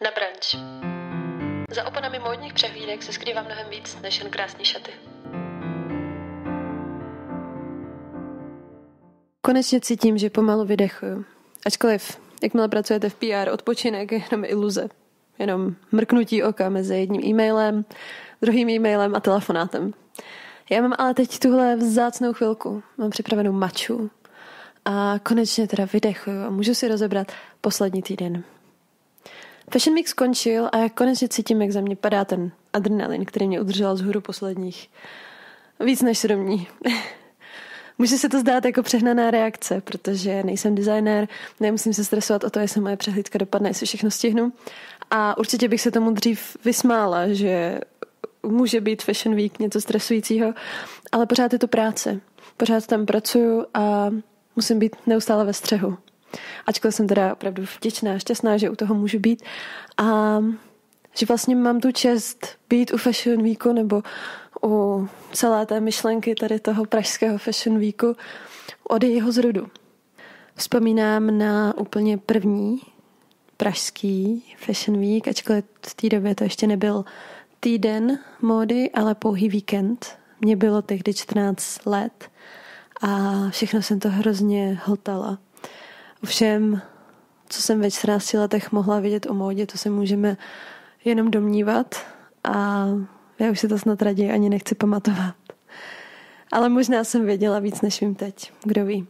Na branč. Za oponami módních přehlídek se skrývá mnohem víc než jen krásné šaty. Konečně cítím, že pomalu vydechuju. Ačkoliv, jakmile pracujete v PR, odpočinek je jenom iluze. Jenom mrknutí oka mezi jedním e-mailem, druhým e-mailem a telefonátem. Já mám ale teď tuhle vzácnou chvilku. Mám připravenou maču. A konečně teda vydechuju a můžu si rozebrat poslední týden. Fashion Week skončil a já konečně cítím, jak za mě padá ten adrenalin, který mě udržel vzhůru posledních víc než 7 dní. Může se to zdát jako přehnaná reakce, protože nejsem designér, nemusím se stresovat o to, jestli moje přehlídka dopadne, jestli všechno stihnu. A určitě bych se tomu dřív vysmála, že může být Fashion Week něco stresujícího, ale pořád je to práce. Pořád tam pracuju a musím být neustále ve střehu. Ačkoliv jsem teda opravdu vděčná a šťastná, že u toho můžu být a že vlastně mám tu čest být u Fashion Weeku nebo u celé té myšlenky tady toho pražského Fashion Weeku od jejího zrodu. Vzpomínám na úplně první pražský Fashion Week, ačkoliv v té době to ještě nebyl týden módy, ale pouhý víkend. Mně bylo tehdy 14 let a všechno jsem to hrozně hltala. Ovšem, co jsem ve 14 letech mohla vidět o módě, to se můžeme jenom domnívat a já už si to snad raději ani nechci pamatovat. Ale možná jsem věděla víc, než vím teď. Kdo ví.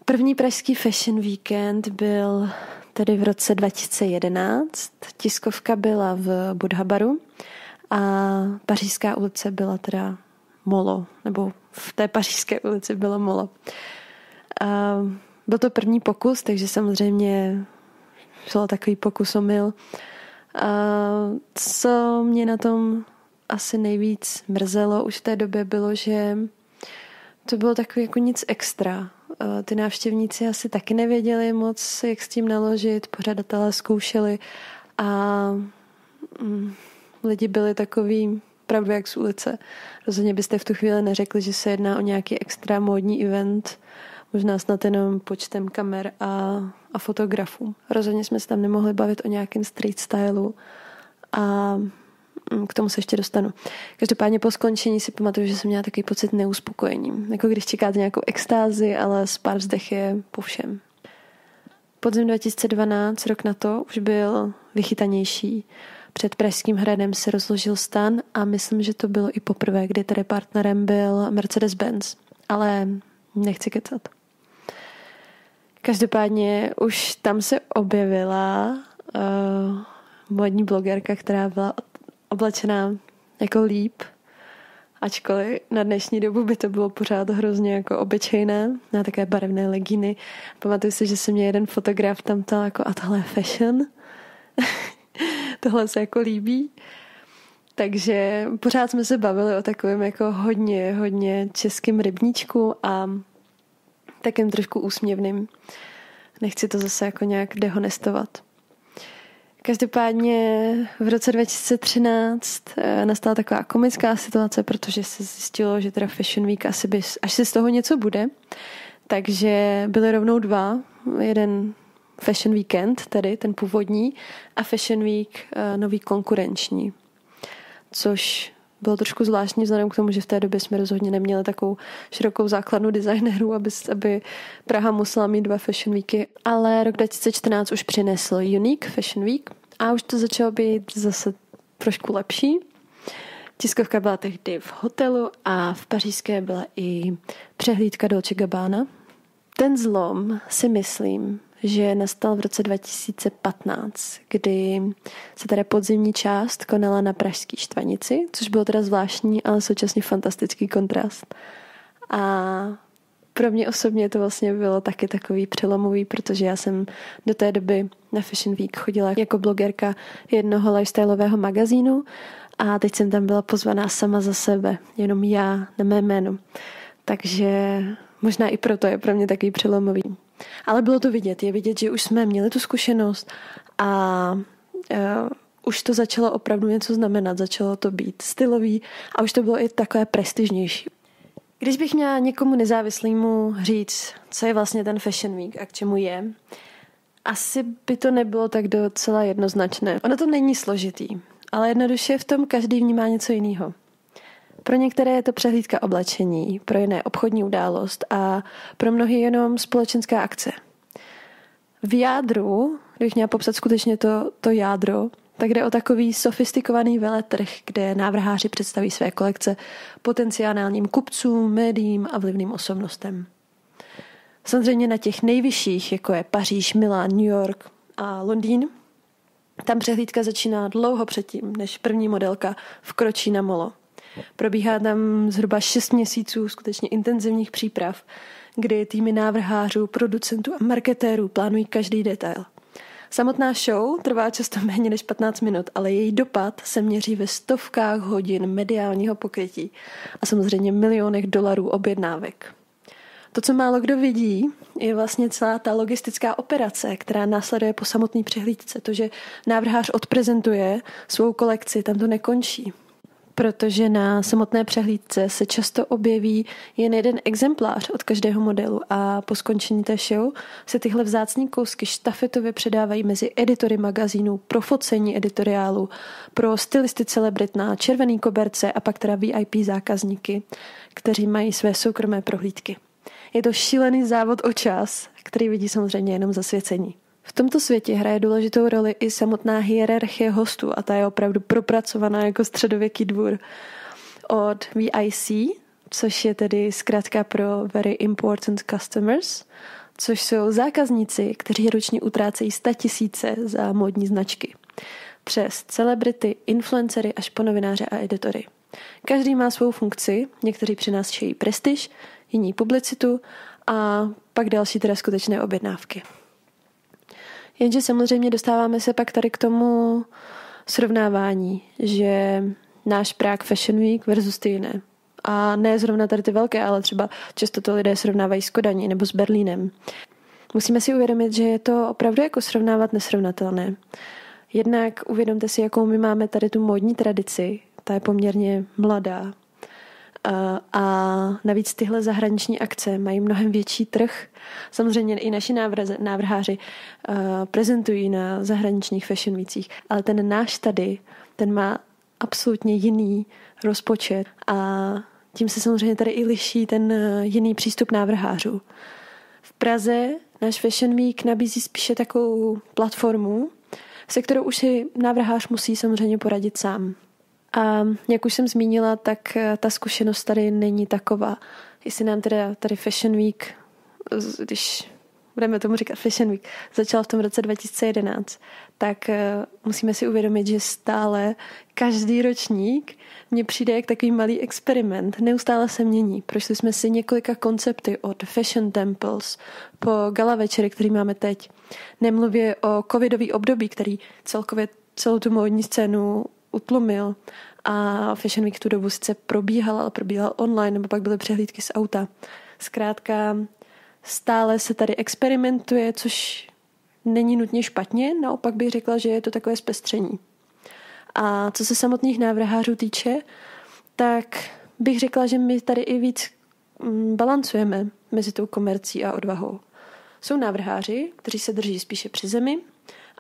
První pražský Fashion Weekend byl tedy v roce 2011. Tiskovka byla v Budhabaru a Pařížská ulice byla teda Molo, nebo v té Pařížské ulici bylo Molo. A byl to první pokus, takže samozřejmě šlo takový pokus omyl. A co mě na tom asi nejvíc mrzelo už v té době bylo, že to bylo takový jako nic extra. Ty návštěvníci asi taky nevěděli moc, jak s tím naložit, pořadatelé zkoušeli a lidi byli takový pravdu jak z ulice. Rozhodně byste v tu chvíli neřekli, že se jedná o nějaký extra módní event, možná snad jenom počtem kamer a fotografů. Rozhodně jsme se tam nemohli bavit o nějakém street stylu a k tomu se ještě dostanu. Každopádně po skončení si pamatuju, že jsem měla takový pocit neuspokojení. Jako když čekáte nějakou extázi, ale spár vzdech je po všem. Podzim 2012, rok na to, už byl vychytanější. Před Pražským hradem se rozložil stan a myslím, že to bylo i poprvé, kdy tady partnerem byl Mercedes-Benz. Ale nechci kecat. Každopádně už tam se objevila módní blogerka, která byla oblečená jako líp, ačkoliv na dnešní dobu by to bylo pořád hrozně jako obyčejné, na také barevné legíny. Pamatuju si, že se mě jeden fotograf tam ptal jako a tohle je fashion? Tohle se jako líbí? Takže pořád jsme se bavili o takovém jako hodně českým rybníčku a takým trošku úsměvným. Nechci to zase jako nějak dehonestovat. Každopádně v roce 2013 nastala taková komická situace, protože se zjistilo, že teda Fashion Week až si z toho něco bude. Takže byly rovnou 2. Jeden Fashion Weekend, tedy ten původní, a Fashion Week nový konkurenční. Což bylo trošku zvláštní vzhledem k tomu, že v té době jsme rozhodně neměli takovou širokou základnu designérů, aby Praha musela mít 2 Fashion Weeky. Ale rok 2014 už přinesl Unique Fashion Week a už to začalo být zase trošku lepší. Tiskovka byla tehdy v hotelu a v pařížské byla i přehlídka Dolce Gabbana. Ten zlom si myslím, že nastal v roce 2015, kdy se teda podzimní část konala na pražské Štvanici, což bylo teda zvláštní, ale současně fantastický kontrast. A pro mě osobně to vlastně bylo taky takový přelomový, protože já jsem do té doby na Fashion Week chodila jako blogerka jednoho lifestyleového magazínu a teď jsem tam byla pozvaná sama za sebe, jenom já, na mé jméno. Takže možná i proto je pro mě takový přelomový. Ale bylo to vidět, je vidět, že už jsme měli tu zkušenost a už to začalo opravdu něco znamenat, začalo to být stylový a už to bylo i takové prestižnější. Když bych měla někomu nezávislému říct, co je vlastně ten Fashion Week a k čemu je, Asi by to nebylo tak docela jednoznačné. Ono to není složitý, ale jednoduše v tom každý vnímá něco jiného. Pro některé je to přehlídka oblečení, pro jiné obchodní událost a pro mnohé jenom společenská akce. V jádru, když měla popsat skutečně to jádro, tak jde o takový sofistikovaný veletrh, kde návrháři představí své kolekce potenciálním kupcům, médiím a vlivným osobnostem. Samozřejmě na těch nejvyšších, jako je Paříž, Milán, New York a Londýn, tam přehlídka začíná dlouho předtím, než první modelka vkročí na molo. Probíhá tam zhruba 6 měsíců skutečně intenzivních příprav, kdy týmy návrhářů, producentů a marketérů plánují každý detail. Samotná show trvá často méně než 15 minut, ale její dopad se měří ve stovkách hodin mediálního pokrytí a samozřejmě milionech dolarů objednávek. To, co málo kdo vidí, je vlastně celá ta logistická operace, která následuje po samotné přehlídce. To, že návrhář odprezentuje svou kolekci, tam to nekončí. Protože na samotné přehlídce se často objeví jen jeden exemplář od každého modelu a po skončení té show se tyhle vzácní kousky štafetově předávají mezi editory magazínů pro focení editoriálu, pro stylisty celebrit na červený koberce a pak teda VIP zákazníky, kteří mají své soukromé prohlídky. Je to šílený závod o čas, který vidí samozřejmě jenom zasvěcení. V tomto světě hraje důležitou roli i samotná hierarchie hostů a ta je opravdu propracovaná jako středověký dvůr. Od VIC, což je tedy zkrátka pro Very Important Customers, což jsou zákazníci, kteří ročně utrácejí 100 000 za módní značky. Přes celebrity, influencery až po novináře a editory. Každý má svou funkci, někteří přinášejí prestiž, jiní publicitu a pak další teda skutečné objednávky. Jenže samozřejmě dostáváme se pak tady k tomu srovnávání, že náš Prague Fashion Week versus ty jiné. A ne zrovna tady ty velké, ale třeba často to lidé srovnávají s Kodaní nebo s Berlínem. Musíme si uvědomit, že je to opravdu jako srovnávat nesrovnatelné. Jednak uvědomte si, jakou my máme tady tu módní tradici. Ta je poměrně mladá. A navíc tyhle zahraniční akce mají mnohem větší trh. Samozřejmě i naši návrháři prezentují na zahraničních fashion weekích, ale ten náš tady, ten má absolutně jiný rozpočet a tím se samozřejmě tady i liší ten jiný přístup návrhářů. V Praze náš Fashion Week nabízí spíše takovou platformu, se kterou už si návrhář musí samozřejmě poradit sám. A jak už jsem zmínila, tak ta zkušenost tady není taková. Jestli nám teda tady Fashion Week, když budeme tomu říkat Fashion Week, začala v tom roce 2011, tak musíme si uvědomit, že stále každý ročník mně přijde jak takový malý experiment. Neustále se mění. Prošli jsme si několika koncepty od Fashion Temples po gala večery, který máme teď. Nemluvě o covidový období, který celkově celou tu módní scénu utlumil a Fashion Week tu dobu sice probíhal, ale probíhal online, nebo pak byly přehlídky z auta. Zkrátka stále se tady experimentuje, což není nutně špatně, naopak bych řekla, že je to takové zpestření. A co se samotných návrhářů týče, tak bych řekla, že my tady i víc balancujeme mezi tou komercí a odvahou. Jsou návrháři, kteří se drží spíše při zemi,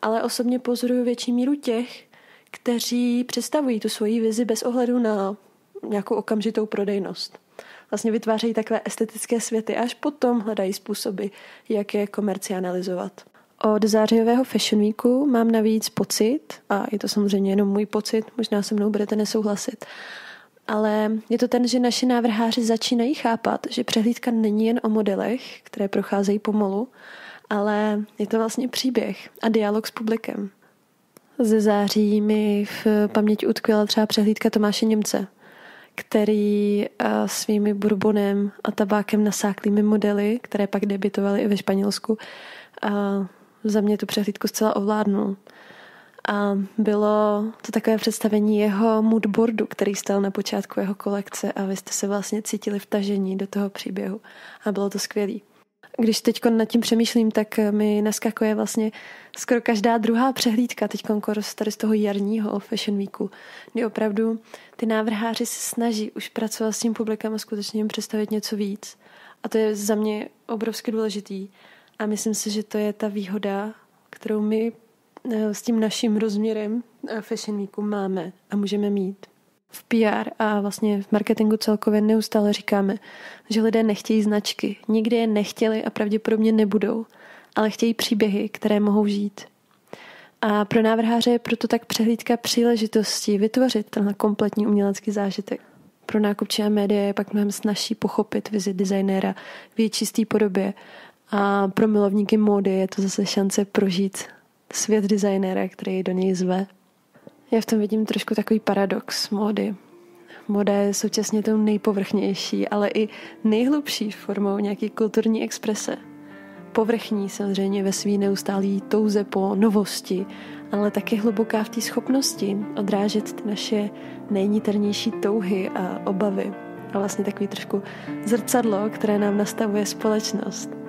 ale osobně pozoruju větší míru těch, kteří představují tu svoji vizi bez ohledu na nějakou okamžitou prodejnost. Vlastně vytvářejí takové estetické světy a až potom hledají způsoby, jak je komercializovat. Od zářijového Fashion Weeku mám navíc pocit, a je to samozřejmě jenom můj pocit, možná se mnou budete nesouhlasit, ale je to ten, že naši návrháři začínají chápat, že přehlídka není jen o modelech, které procházejí po molu, ale je to vlastně příběh a dialog s publikem. Ze září mi v paměti utkvěla třeba přehlídka Tomáše Němce, který svými bourbonem a tabákem nasáklými modely, které pak debitovaly i ve Španělsku, za mě tu přehlídku zcela ovládnul. A bylo to takové představení jeho moodboardu, který stál na počátku jeho kolekce a vy jste se vlastně cítili vtažení do toho příběhu. A bylo to skvělý. Když teď nad tím přemýšlím, tak mi naskakuje vlastně skoro každá druhá přehlídka teď tady z toho jarního Fashion Weeku, kdy opravdu ty návrháři se snaží už pracovat s tím publikem a skutečně jim představit něco víc. A to je za mě obrovsky důležitý. A myslím si, že to je ta výhoda kterou my s tím naším rozměrem Fashion Weeku máme a můžeme mít. V PR a vlastně v marketingu celkově neustále říkáme, že lidé nechtějí značky. Nikdy je nechtěli a pravděpodobně nebudou, ale chtějí příběhy, které mohou žít. A pro návrháře je proto tak přehlídka příležitosti vytvořit tenhle kompletní umělecký zážitek. Pro nákupčí a média je pak mnohem snazší pochopit vizi designéra v její čisté podobě a pro milovníky módy je to zase šance prožít svět designéra, který do něj zve. Já v tom vidím trošku takový paradox módy. Moda je současně tou nejpovrchnější, ale i nejhlubší formou nějaké kulturní exprese. Povrchní samozřejmě ve svý neustálý touze po novosti, ale taky hluboká v té schopnosti odrážet ty naše nejniternější touhy a obavy. A vlastně takový trošku zrcadlo, které nám nastavuje společnost.